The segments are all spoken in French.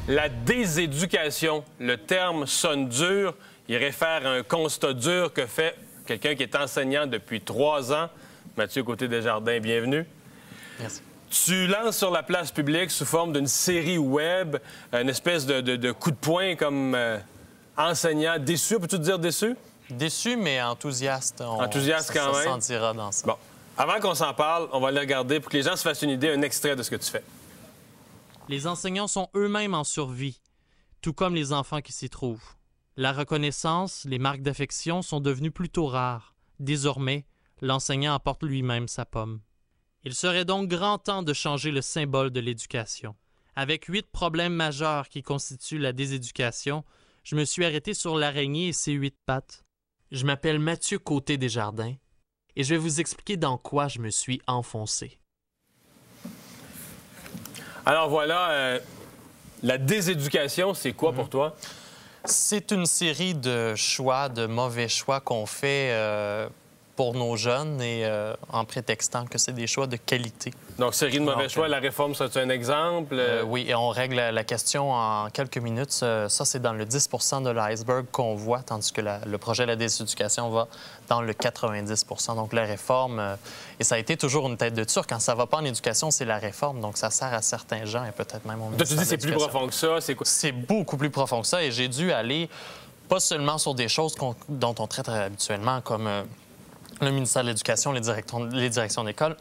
La déséducation, le terme sonne dur. Il réfère à un constat dur que fait quelqu'un qui est enseignant depuis 3 ans. Mathieu Côté-Desjardins, bienvenue. Merci. Tu lances sur la place publique sous forme d'une série web, une espèce de coup de poing comme enseignant. Déçu, peux-tu te dire déçu? Déçu, mais enthousiaste. Enthousiaste quand même. Ça se sentira dans ça. Bon, avant qu'on s'en parle, on va le regarder pour que les gens se fassent une idée, un extrait de ce que tu fais. Les enseignants sont eux-mêmes en survie, tout comme les enfants qui s'y trouvent. La reconnaissance, les marques d'affection sont devenues plutôt rares. Désormais, l'enseignant apporte lui-même sa pomme. Il serait donc grand temps de changer le symbole de l'éducation. Avec 8 problèmes majeurs qui constituent la déséducation, je me suis arrêté sur l'araignée et ses 8 pattes. Je m'appelle Mathieu Côté-Desjardins et je vais vous expliquer dans quoi je me suis enfoncé. Alors voilà, la déséducation, c'est quoi pour toi? C'est une série de choix, de mauvais choix qu'on fait pour nos jeunes et en prétextant que c'est des choix de qualité. Donc, série de mauvais choix, la réforme, c'est un exemple? Oui, et on règle la question en quelques minutes. Ça, c'est dans le 10 de l'iceberg qu'on voit, tandis que le projet de la déséducation va dans le 90 Donc, la réforme, et ça a été toujours une tête de turc. Quand ça ne va pas en éducation, c'est la réforme. Donc, ça sert à certains gens et peut-être même au ministère. Tu dis c'est plus profond que ça? C'est quoi? C'est beaucoup plus profond que ça et j'ai dû aller pas seulement sur des choses dont on traite habituellement, comme le ministère de l'Éducation, les directions d'école.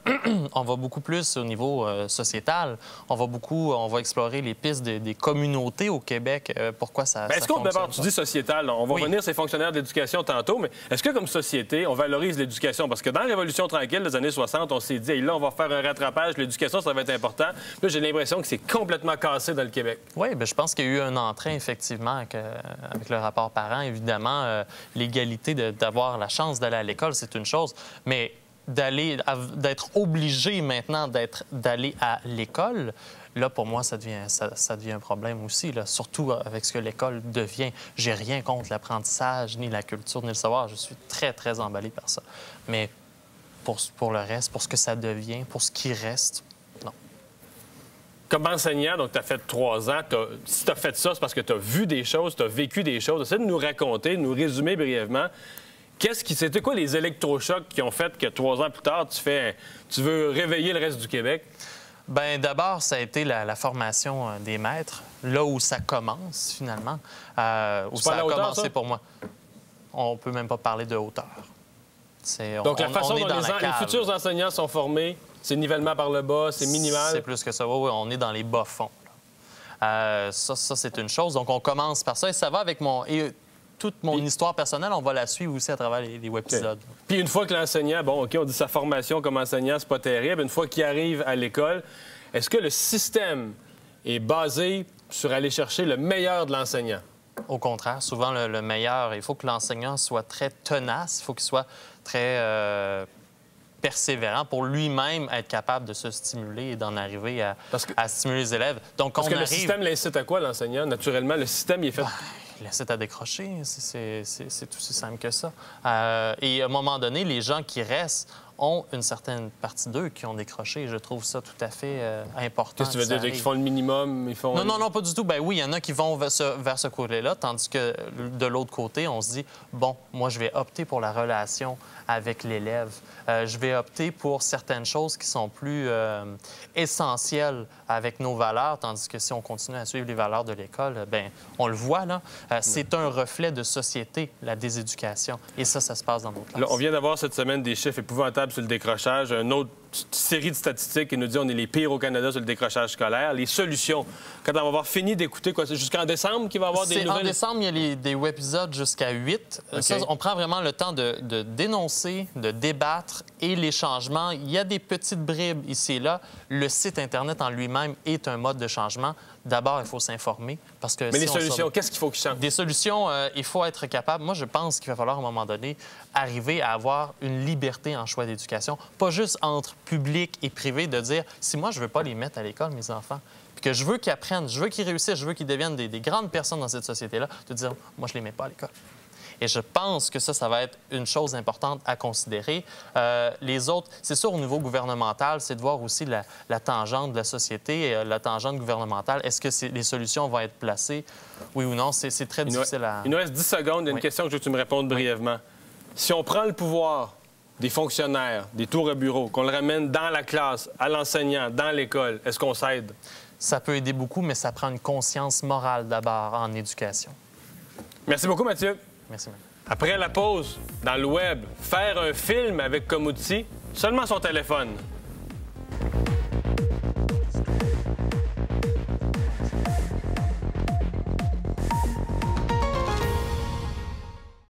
On va beaucoup plus au niveau sociétal. On va explorer les pistes des communautés au Québec. Pourquoi ça Est-ce qu'on, d'abord, tu dis sociétal, on va revenir sur les fonctionnaires de l'éducation tantôt, mais est-ce que, comme société, on valorise l'éducation? Parce que dans la Révolution tranquille des années 60, on s'est dit, hey, là, on va faire un rattrapage, l'éducation, ça va être important. Là, j'ai l'impression que c'est complètement cassé dans le Québec. Oui, bien, je pense qu'il y a eu un entrain, effectivement, avec le rapport parent. Évidemment, l'égalité d'avoir la chance d'aller à l'école, c'est une chose, mais d'être obligé maintenant d'aller à l'école, là, pour moi, ça devient un problème aussi, là, surtout avec ce que l'école devient. J'ai rien contre l'apprentissage, ni la culture, ni le savoir. Je suis très, très emballé par ça. Mais pour le reste, pour ce que ça devient, pour ce qui reste, non. Comme enseignant, donc tu as fait 3 ans, si tu as fait ça, c'est parce que tu as vu des choses, tu as vécu des choses. Essaie de nous raconter, de nous résumer brièvement. C'était quoi les électrochocs qui ont fait que 3 ans plus tard, tu veux réveiller le reste du Québec? Bien, d'abord, ça a été la formation des maîtres, là où ça commence, finalement. Où ça a commencé pour moi. On peut même pas parler de hauteur. Donc, la façon dont les futurs enseignants sont formés, c'est nivellement par le bas, c'est minimal? C'est plus que ça. Oui, on est dans les bas-fonds. Ça, c'est une chose. Donc, on commence par ça. Et ça va avec toute mon histoire personnelle, on va la suivre aussi à travers les web-épisodes. Okay. Puis une fois que l'enseignant, bon, OK, on dit sa formation comme enseignant, c'est pas terrible. Une fois qu'il arrive à l'école, est-ce que le système est basé sur aller chercher le meilleur de l'enseignant? Au contraire, souvent le meilleur. Il faut que l'enseignant soit très tenace, il faut qu'il soit très persévérant pour lui-même être capable de se stimuler et d'en arriver à stimuler les élèves. Donc, parce que le système l'incite à quoi, l'enseignant? Naturellement, le système, il est fait... Il incite à décrocher, c'est aussi simple que ça. Et à un moment donné, les gens qui restent ont une certaine partie d'eux qui ont décroché. Je trouve ça tout à fait important. Qu'est-ce que tu veux dire? Qu'ils font le minimum? Non, pas du tout. Ben oui, il y en a qui vont vers ce côté-là, tandis que de l'autre côté, on se dit, bon, moi, je vais opter pour la relation avec l'élève. Je vais opter pour certaines choses qui sont plus essentielles avec nos valeurs, tandis que si on continue à suivre les valeurs de l'école, bien, on le voit, là, c'est un reflet de société, la déséducation. Et ça se passe dans nos classes. Là, on vient d'avoir cette semaine des chiffres épouvantables sur le décrochage. Une autre série de statistiques qui nous dit qu'on est les pires au Canada sur le décrochage scolaire. Les solutions, quand on va avoir fini d'écouter, quoi, c'est jusqu'en décembre qu'il va y avoir des nouvelles? En décembre, il y a des web-épisodes jusqu'à 8. Okay. Ça, on prend vraiment le temps de dénoncer, de débattre et les changements. Il y a des petites bribes ici et là. Le site Internet en lui-même est un mode de changement. D'abord, il faut s'informer. Parce que mais les solutions, qu'est-ce qu'il faut qu'ils changent? Des solutions, il faut être capable. Moi, je pense qu'il va falloir, à un moment donné, arriver à avoir une liberté en choix d'éducation. Pas juste entre public et privé, de dire, si moi, je veux pas les mettre à l'école, mes enfants, puis que je veux qu'ils apprennent, je veux qu'ils réussissent, je veux qu'ils deviennent des grandes personnes dans cette société-là, de dire, moi, je les mets pas à l'école. Et je pense que ça va être une chose importante à considérer. Les autres, c'est sûr, au niveau gouvernemental, c'est de voir aussi la tangente de la société, la tangente gouvernementale. Est-ce que les solutions vont être placées, oui ou non? C'est très difficile à... Il nous reste 10 secondes. Il y a une question que je veux que tu me répondes brièvement. Si on prend le pouvoir des fonctionnaires, des tours à bureau, qu'on le ramène dans la classe, à l'enseignant, dans l'école, est-ce qu'on s'aide? Ça peut aider beaucoup, mais ça prend une conscience morale d'abord en éducation. Merci beaucoup, Mathieu. Merci, Mathieu. Après la pause, dans le web, faire un film avec comme outil seulement son téléphone.